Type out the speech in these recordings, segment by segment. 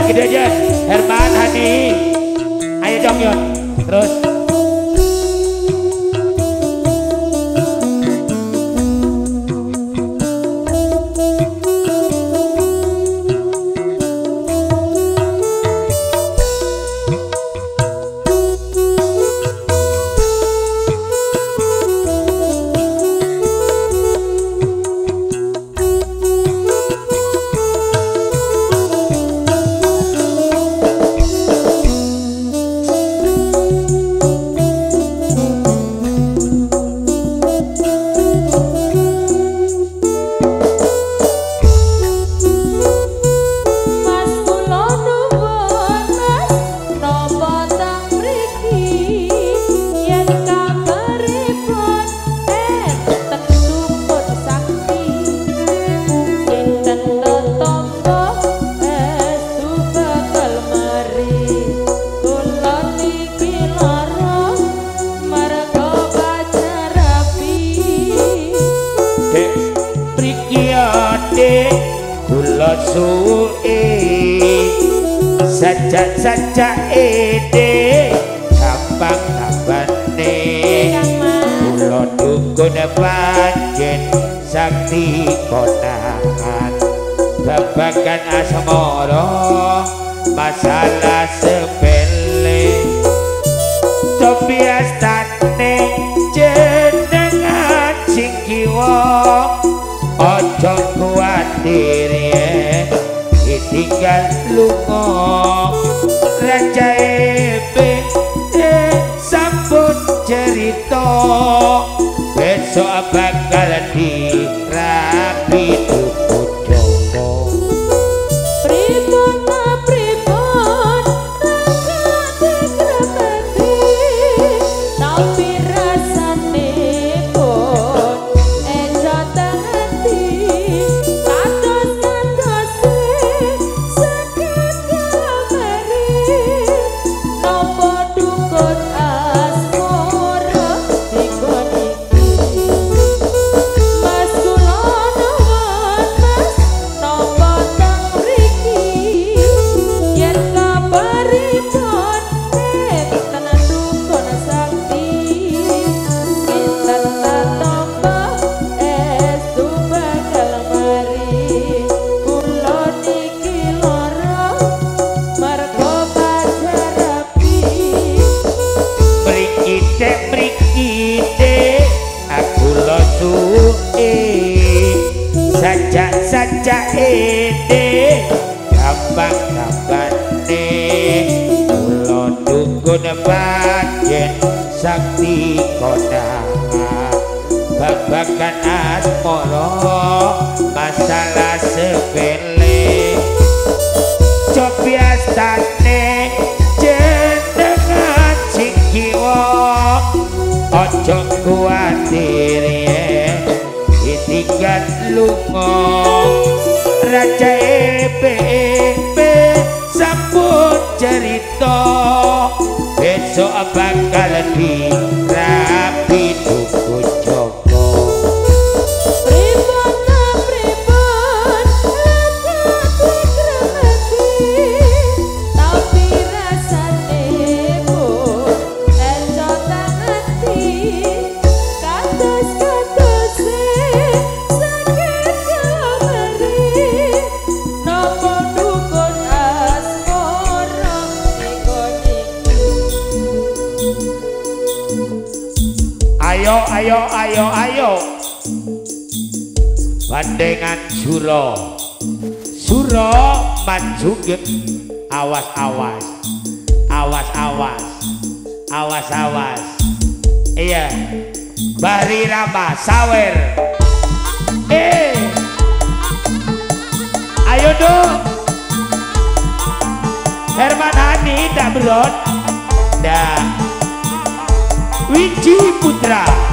gede aja Herman Hani ayo dong Yon terus sajak ide gampang tambane kula dukun panjen sakti konangan babagan asmara masalah sepele tapi astane jenengan sing kiwa ojo kuwatir tinggal lunga raja ebe sampun cerita besok bakal dirapi dukun Joko pripun pripun dikrepeti tapi rasane pun ejo tengati sajak ide gampang tambane kula dukun panjen sakti konangan babagan asmara masalah sepele cobi astane jenengan sing kiwa ojo kuwatir tinggal lunga raja ebe sampun cerita besok bakal dirapi dukun Joko pripun pripun tapi rasane pun ejo tangati kados ayo bandengan suro maju awas iya Bari Rama sawer ayo dong Herman Hani tak berot dah Wiji Putra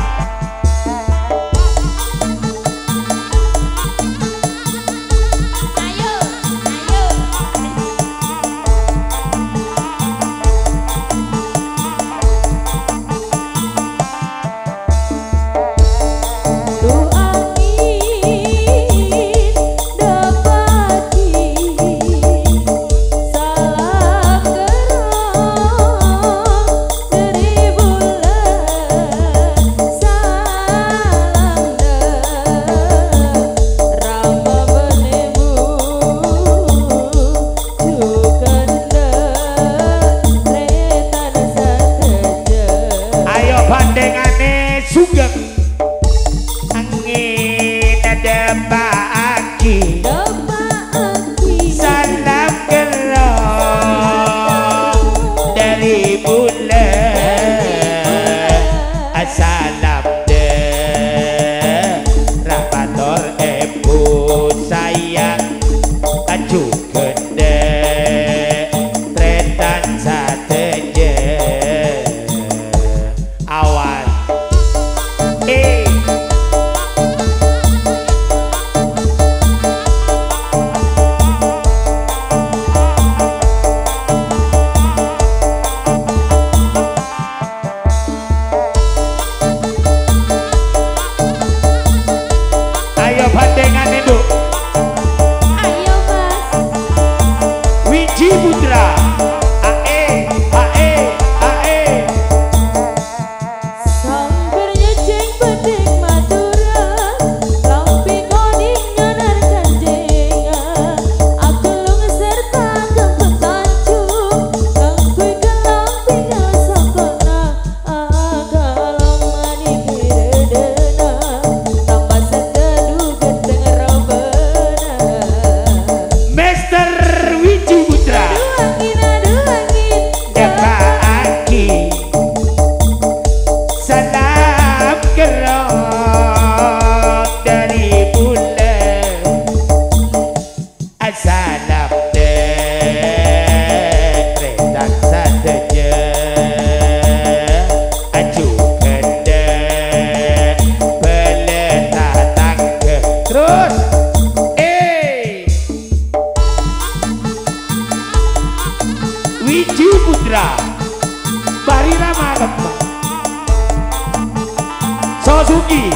Sosugi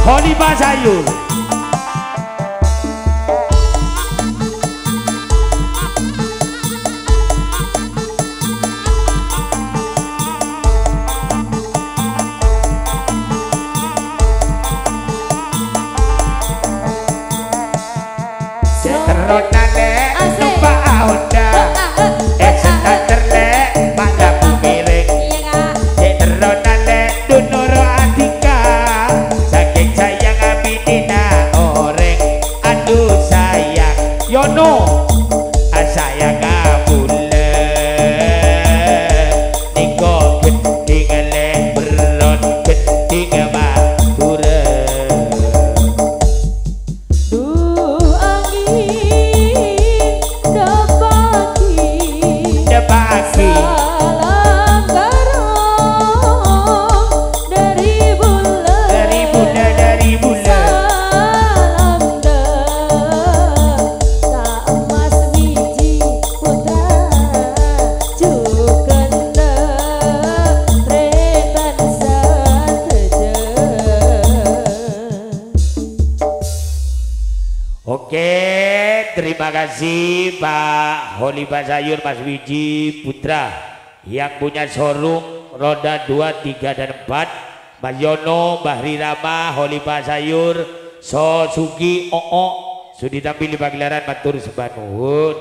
Khalifah Sayur. Ronale numpak Honda terle pada bumiring Ronale dunuro adika saking sayang abidina oreng aduh sayang yono sayang kabule niko gending le beron gending madura Oke, terima kasih Pak Khalifah Sayur Mas Wiji Putra yang punya showroom roda 2, 3, dan 4. Mas Yono, Mbah Rirama, Khalifah Sayur, Sosugi, sudah tampil di pagelaran matur sembah nuwun.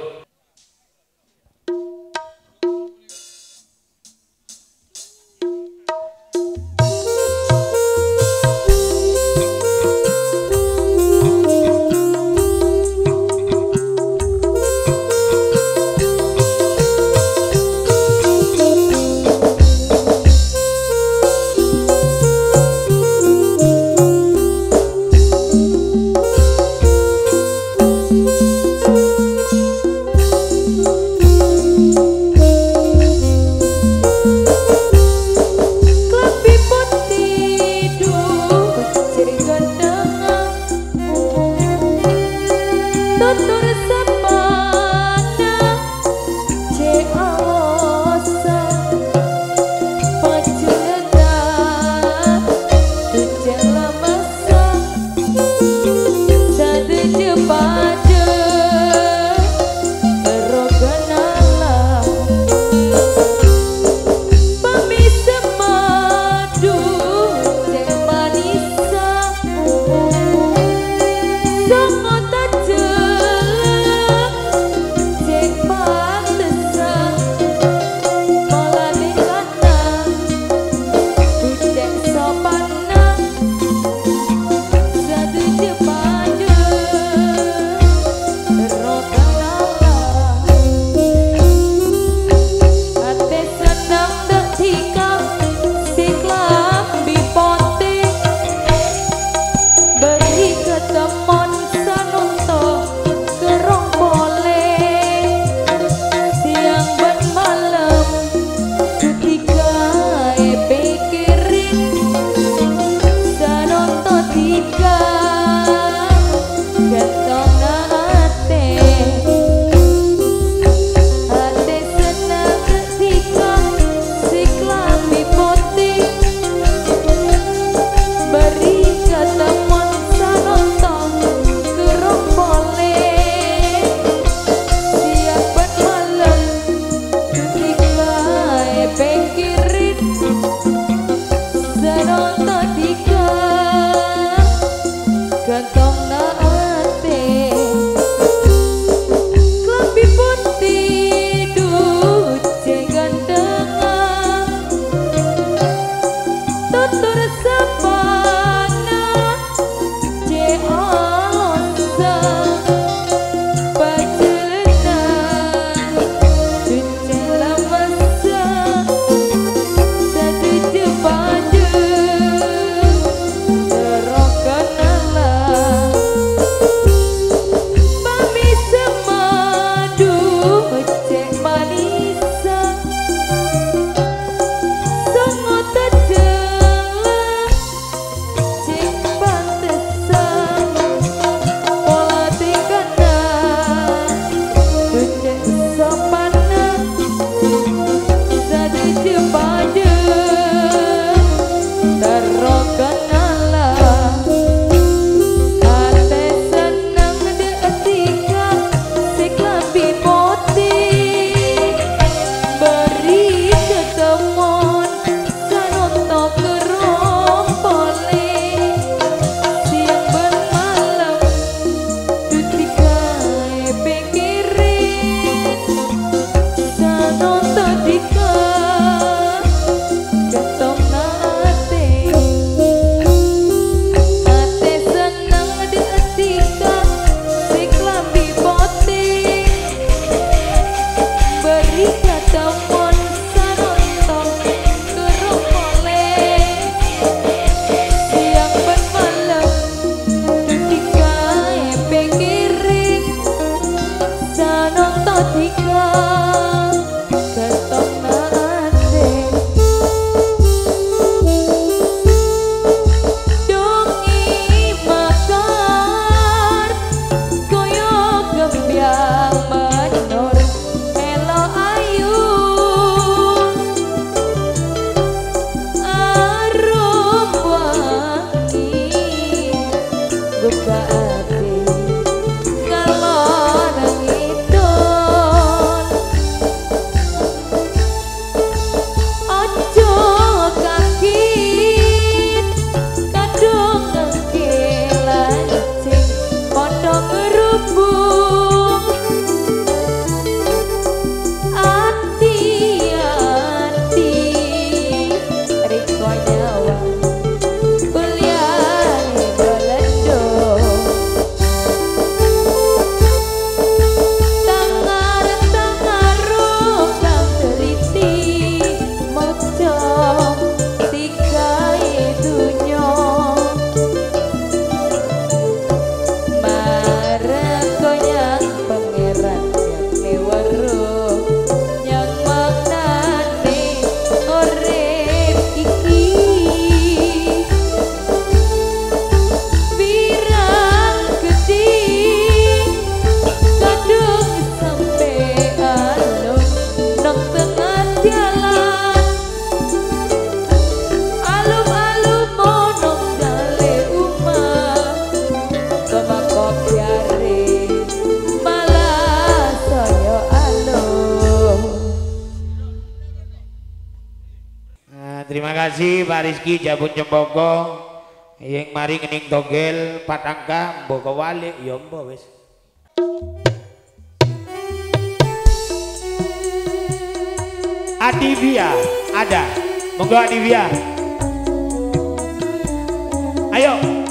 kasih Pak Rizky Jabun Cembogo yang mari ngening togel patangka mbok wali ya mbok wis. Adivia ada, monggo Adivia. Ayo.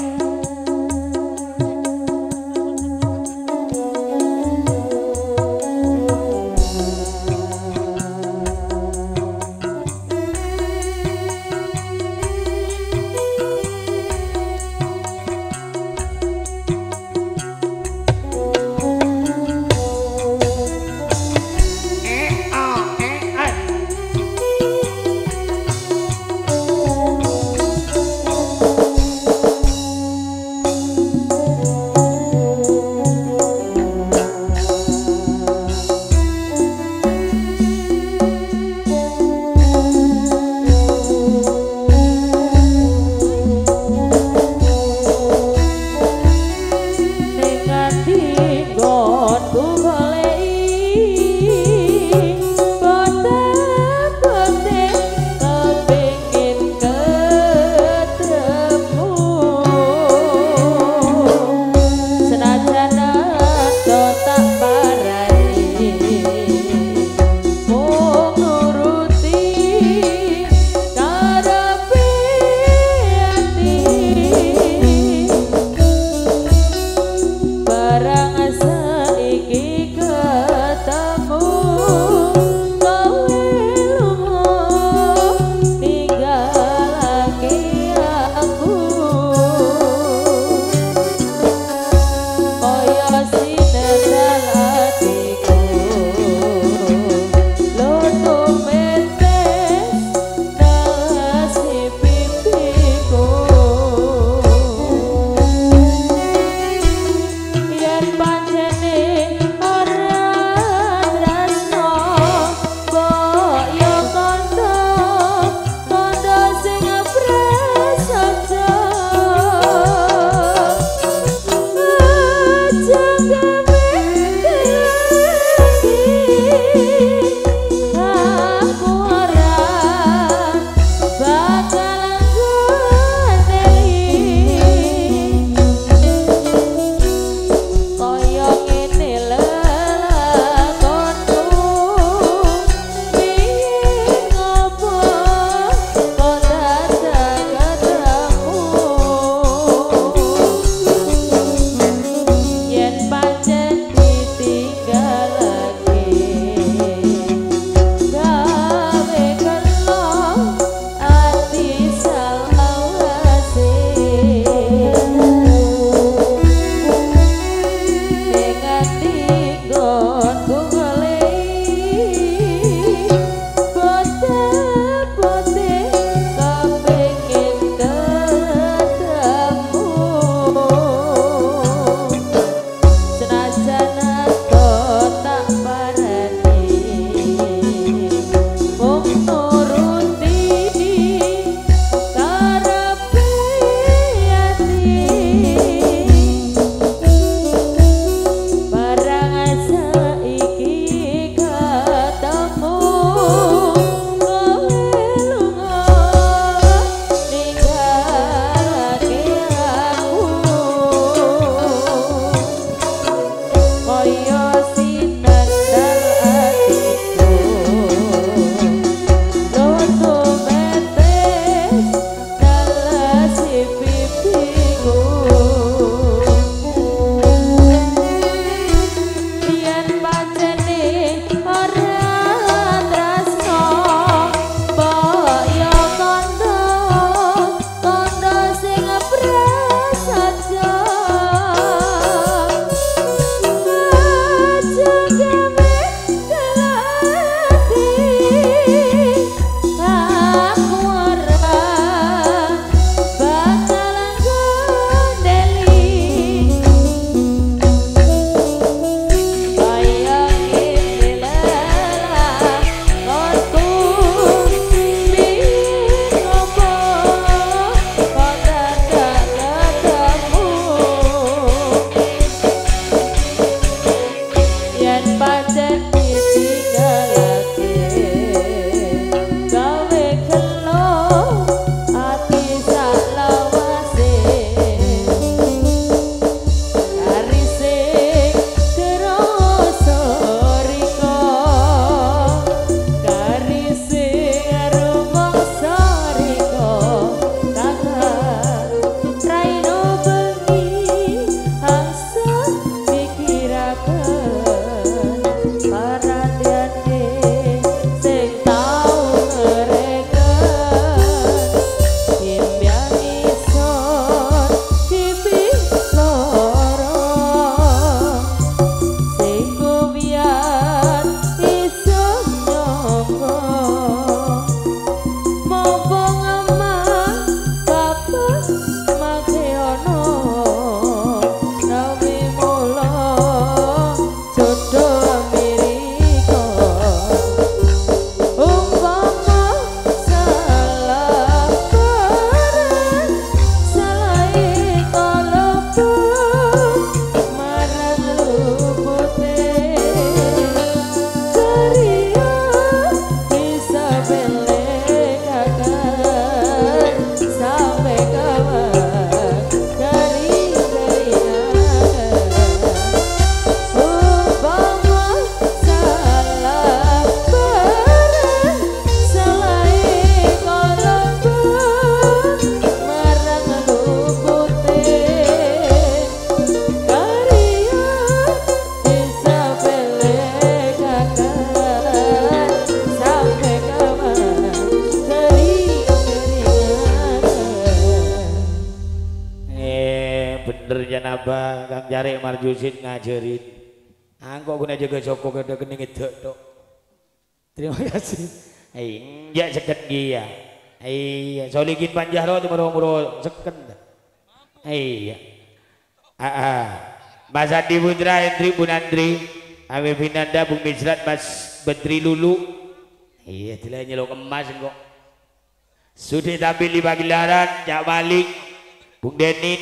bener jan abah Kang Jarek Marjusin ngajarin. Angkok guna jaga Joko kada kening edok tok. Terima kasih. Ya seket ya. Iya, solikin panjaro tu muro seken. Iya. Mas Adi Putra, Hendri Bunandri, Ame Vinanda, Bung Misrat, Mas Bedri Lulu. Iya, tidak nyelok emas kok. Sudah tampil di pagelaran, Cak Malik, Bung Denin,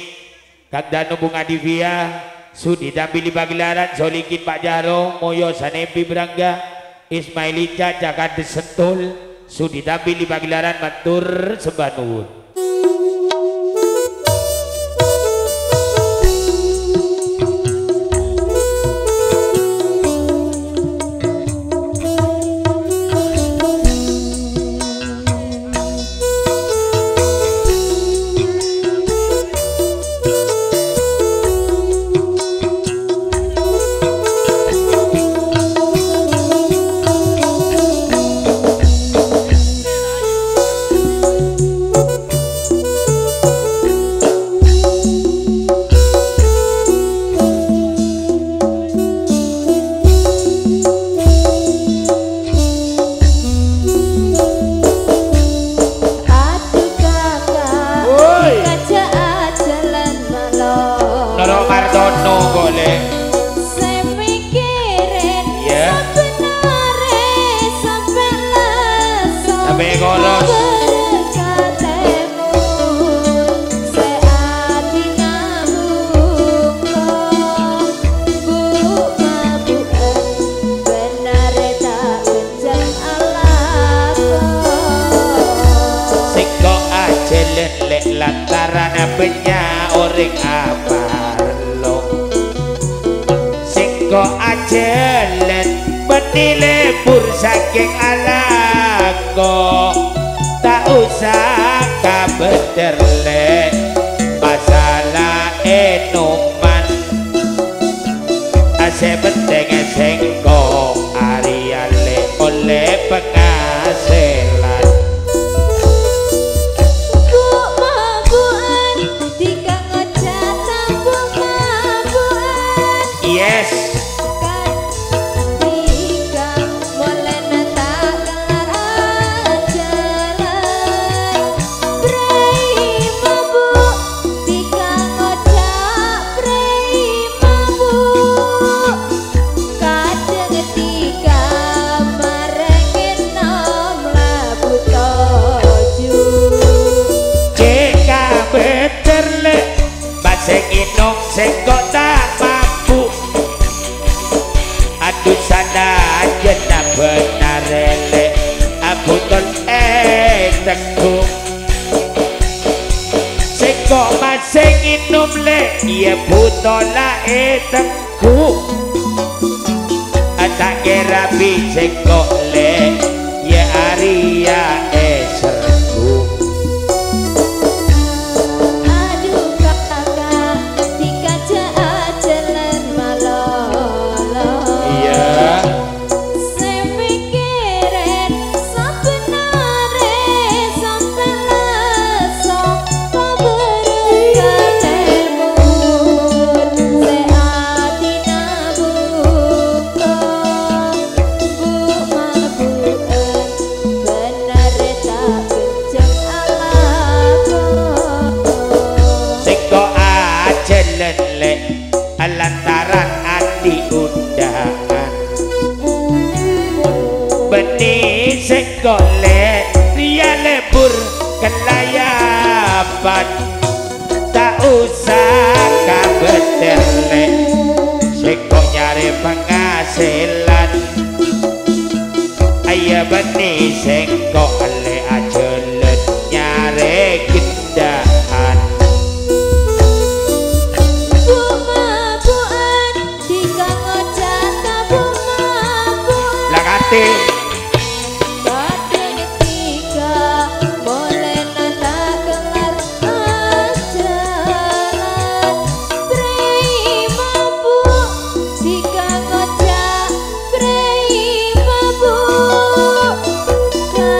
Kang Danu, Bung Adivia. Sudah tampil di pagelaran, solikin Pak Jaro, Moyo Sanepi Berangga, Ismailica, Jakarta Sentul. Sudah tampil di pagelaran matur sembah nuwun.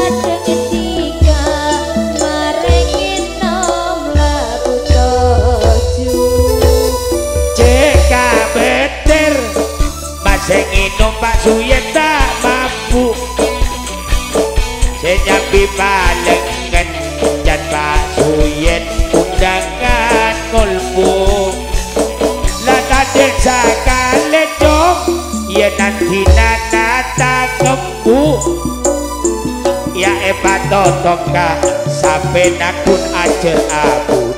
Ada sing inum Pak Suyen tak mampu sing nyambi palengen jan Pak Suyen undangan ngolmu lah kadek sakale dong ya nanti nata kembu ya totoka sampai nakun aja aku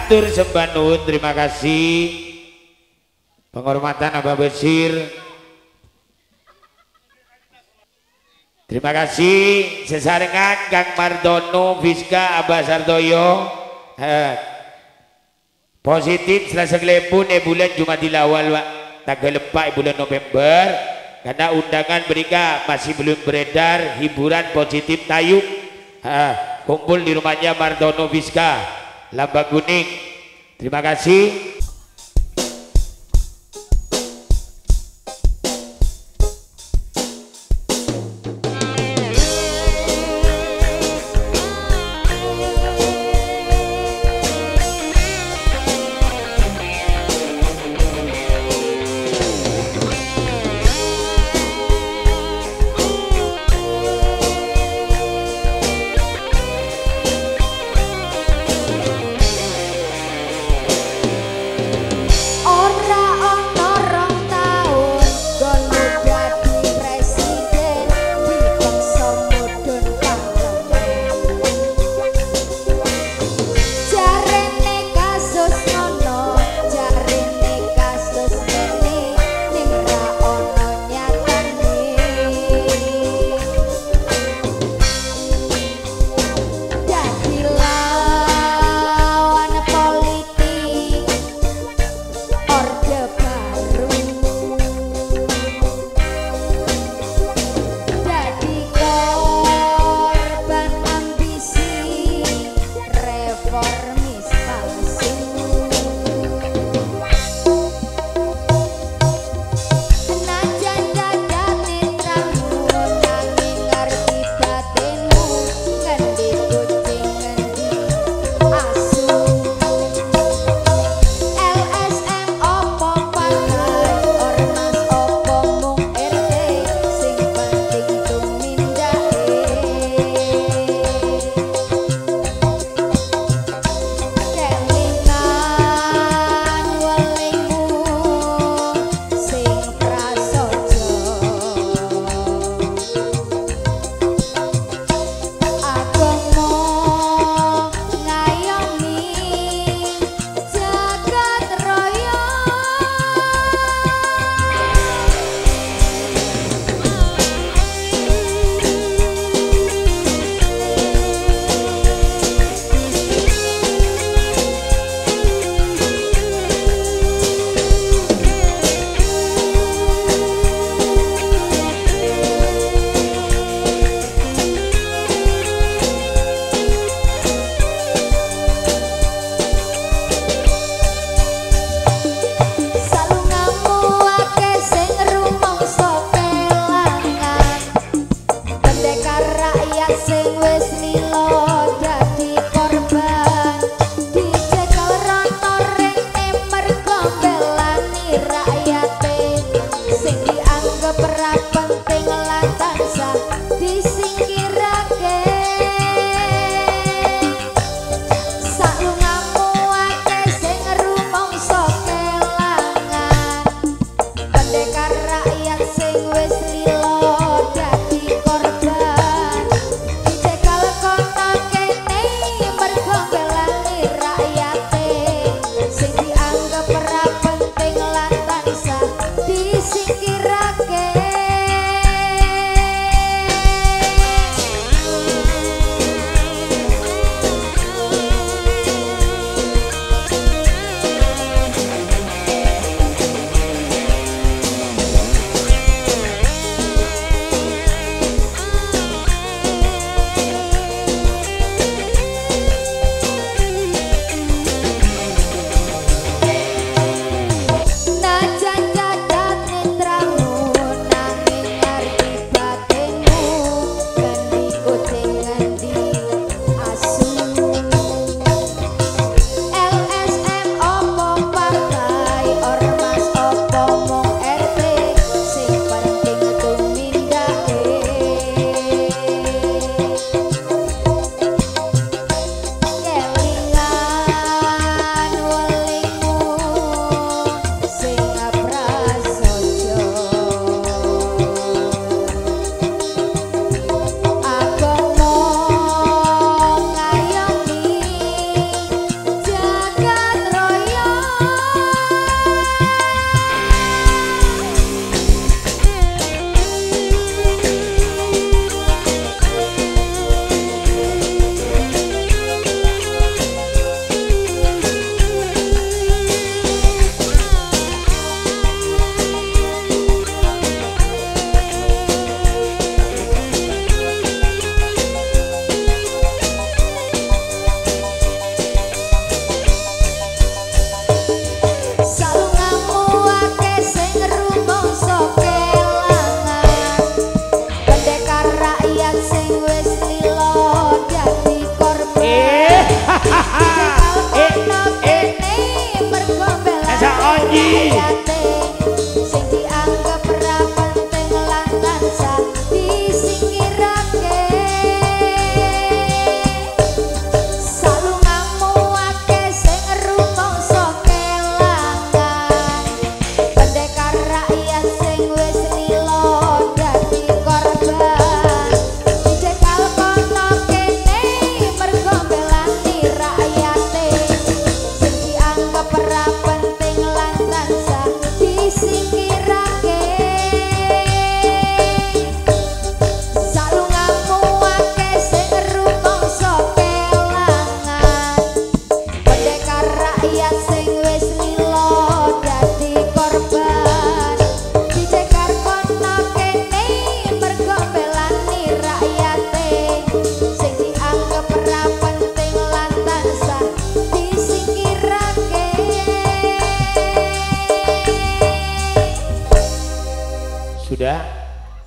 matur sembah nuwun, terima kasih penghormatan Abah Besir, terima kasih sesarengan Kang Mardono Fiska Abah Sartoyo positif selasa gelembun bulan Jumadil Awal Pak tanggal 4 bulan November karena undangan mereka masih belum beredar hiburan positif tayub kumpul di rumahnya Mardono Fiska Lambang Kuning. Terima kasih.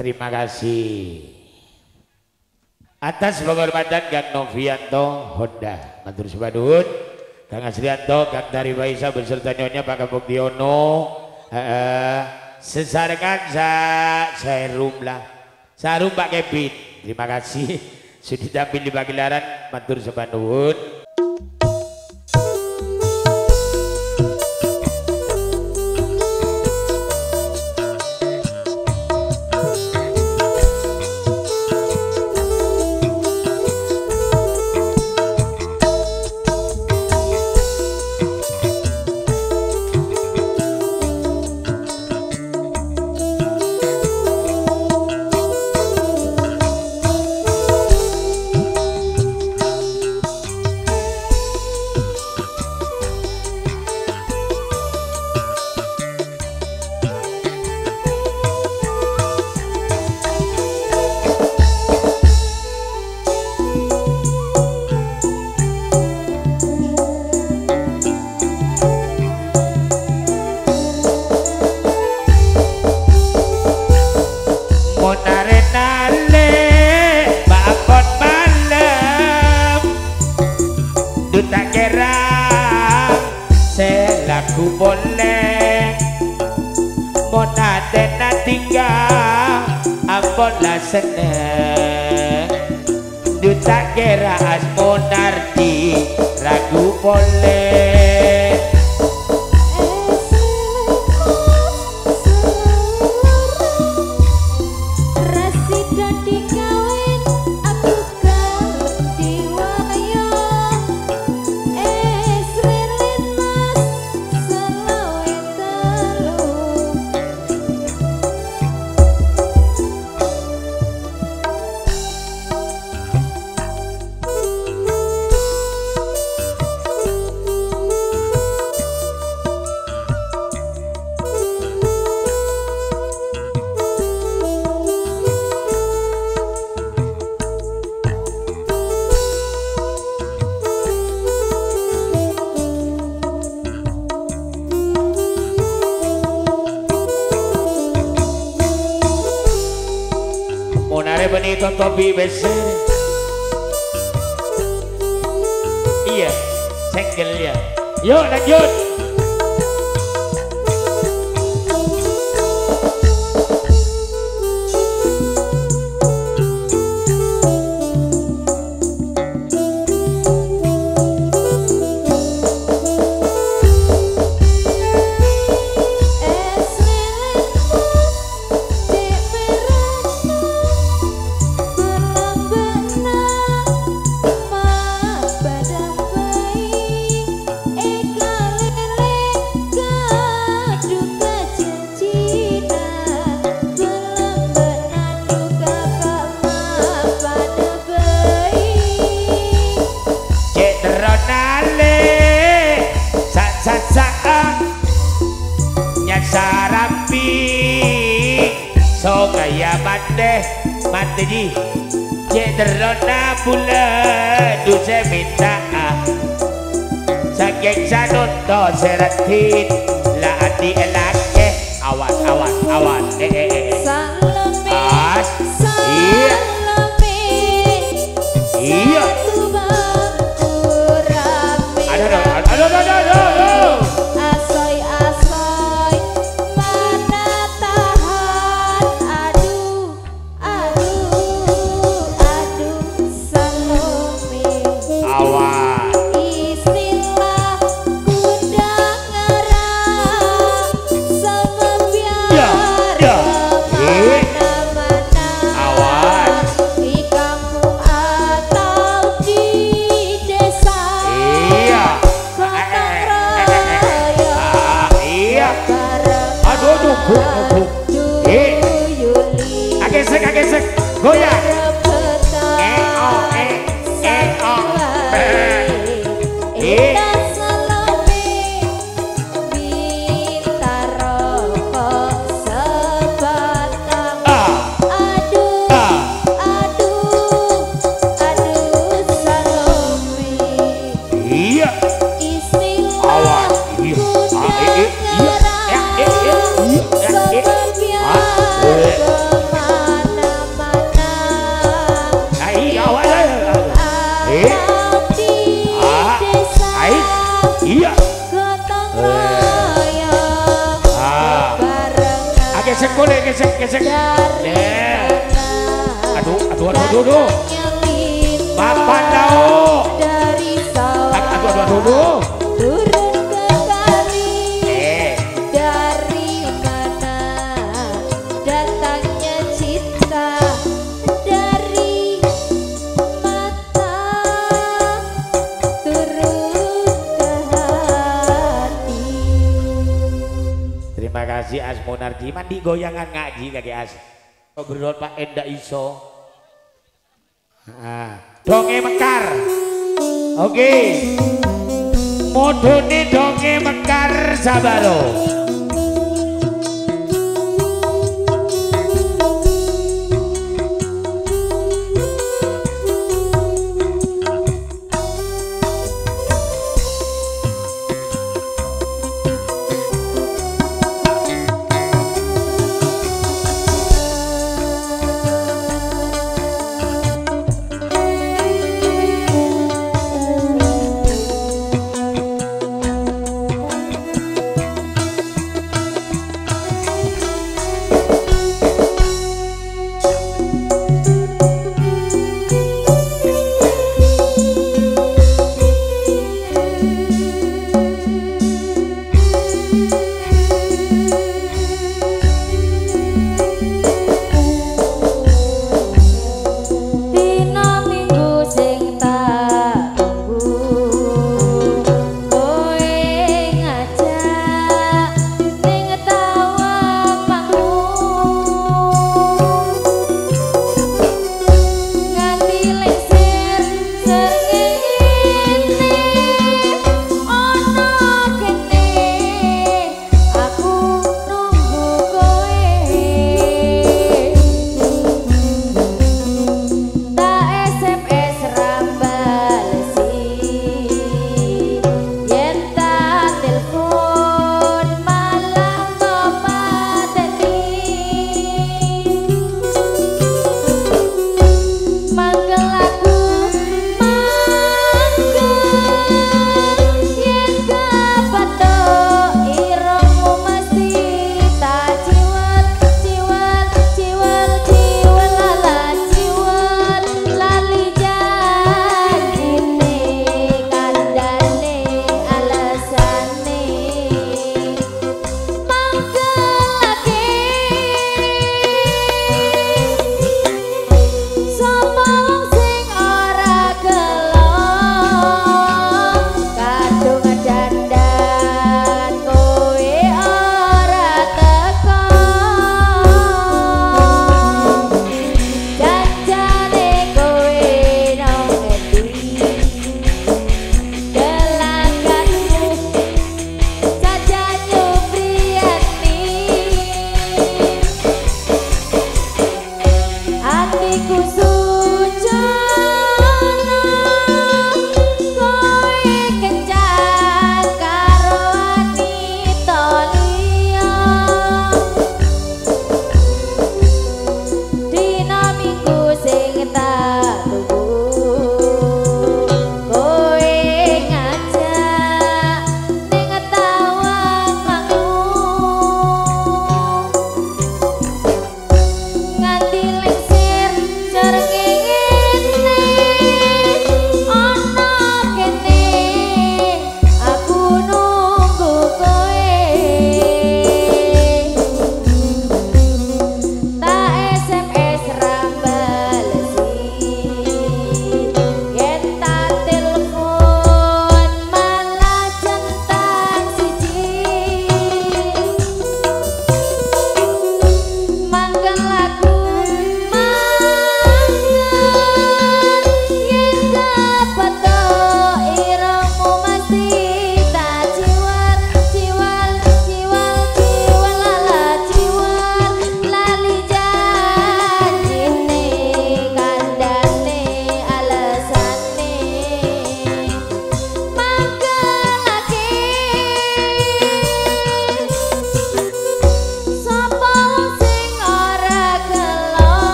Terima kasih. Atas penghormatan Kang Novianto Honda, matur suwun. Kang Asrianto, Kang Tari Baisa beserta nyonya Pak Kabuktiono. Sesarengan serum lah. Sarum Pak Kevin. Terima kasih sudah tampil di pagelaran, matur suwun. Selaku boleh monadena tinggal ambola seneng duta kera asmonardi ragu boleh Benito topi besar. Iya, single ya. Yuk lanjut. So kaya mate di Jederona bulan duce minta saking sanunto seratin la adi elake awas iya aduh Agesek goyang gesek boleh gesek. Aduh. Papan dao. Dari sawah Aduh. turun ke kali. Dari mana datangnya cinta? Dari mata turun ke hati. Terima kasih As Monardi. Mandi goyangan ngaji kaki As. Ngobrol Pak Enda iso. Donge Mekar. Oke. Modone donge Mekar Sabaro.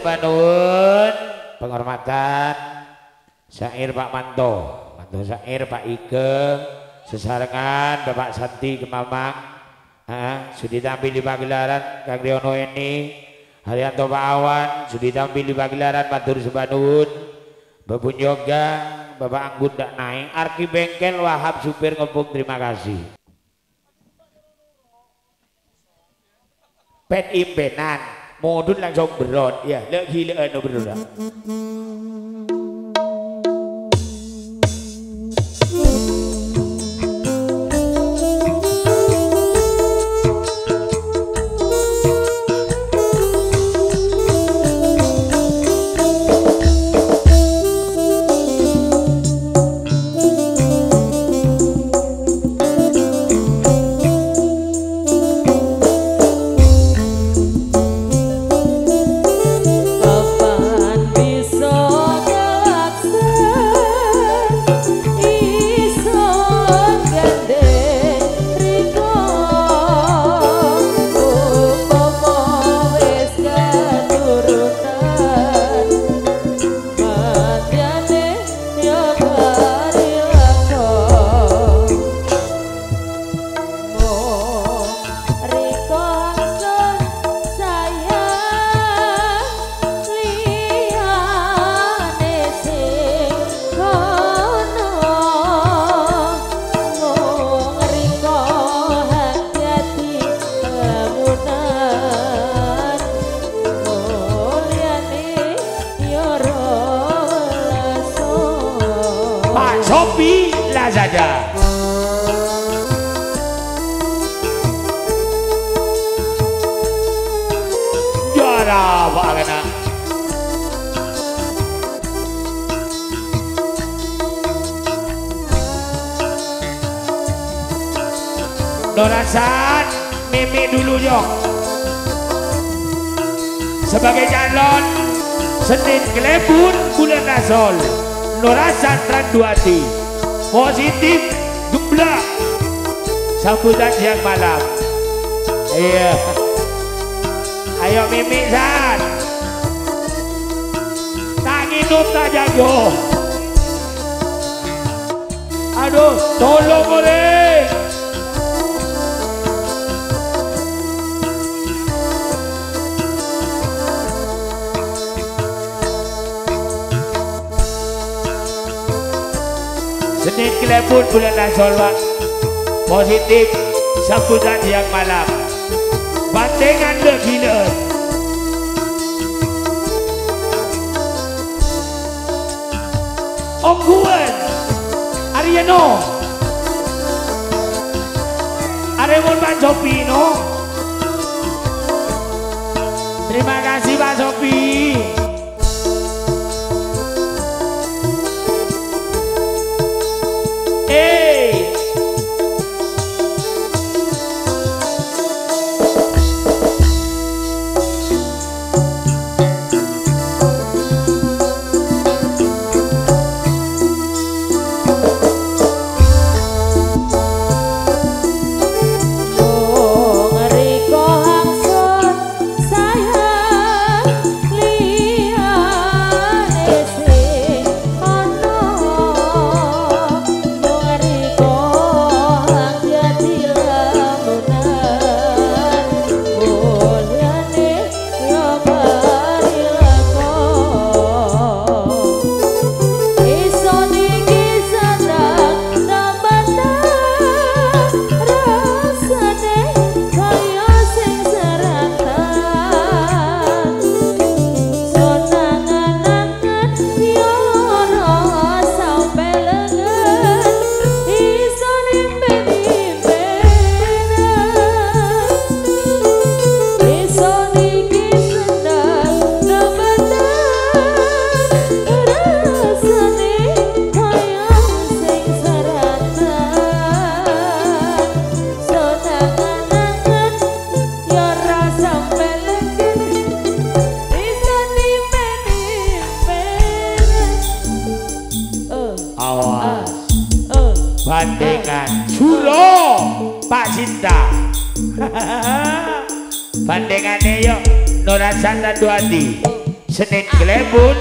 sebanun penghormatan syair Pak Manto syair Pak Igeng sesarengan Bapak Santi Kemamang sudah tampil di pagelaran Kang Riono ini Haryanto Pak Awan sudah tampil di pagelaran Matur Sebanun Babun Yoga Bapak Anggun dak naik Arki Bengkel Wahab supir ngepung terima kasih pet impenan modun langsung berot ya lagi berot Sopi Lazada juara Pak Agana Norasan Mimi dulu yuk sebagai calon Senin Klebun bulan Nasol Norasan Randuati positif gemblak sambutan siang malam iya ayo Mimi San tak nginum tak jago aduh tolong boleh Senin Klebun bulan Nasol Pak positif sambutan siang malam bandengan gila Om Guan Ariano Aremon Pak Sopino terima kasih Pak Sopi bandengan Sulo Pak Cinta bandengannya yuk Norasan dan Duadi Senin Glebun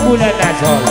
bulan Nasol.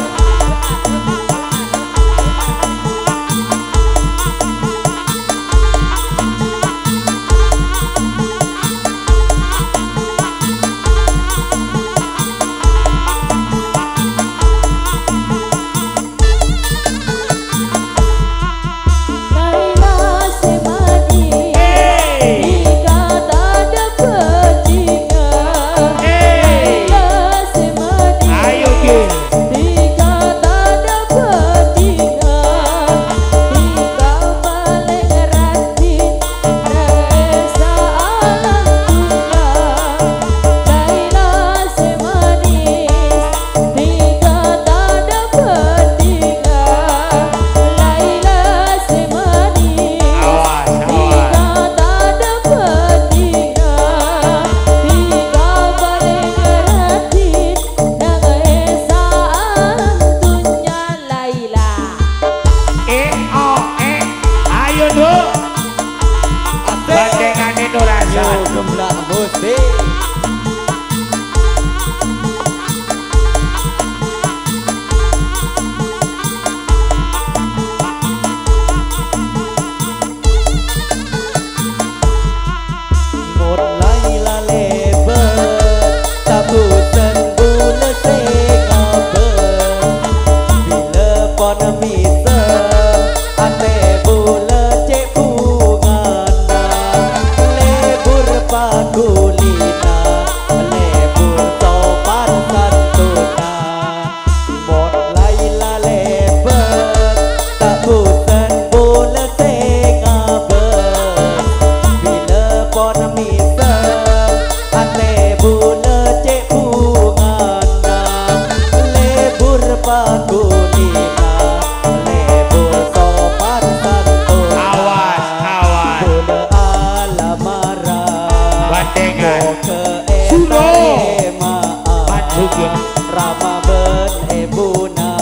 Rama ben ebuna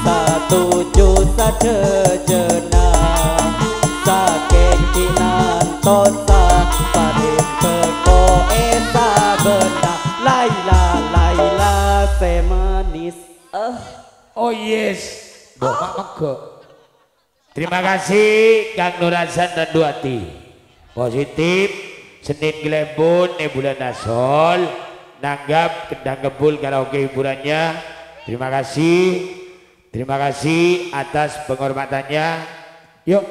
satuju sadejena saking kinan tosa padim teko esa bena Laila Laila semanis Oh yes Bapak mego. Terima kasih Kang Nur Hasan dan Duati. Positif Senin Glebun bulan Nasol nanggap kendang kebul karaoke hiburannya. Terima kasih atas penghormatannya. Yuk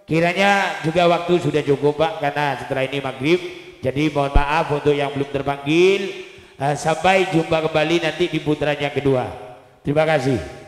kiranya juga waktu sudah cukup Pak, karena setelah ini maghrib, jadi mohon maaf untuk yang belum terpanggil. Sampai jumpa kembali nanti di putaran yang kedua. Terima kasih.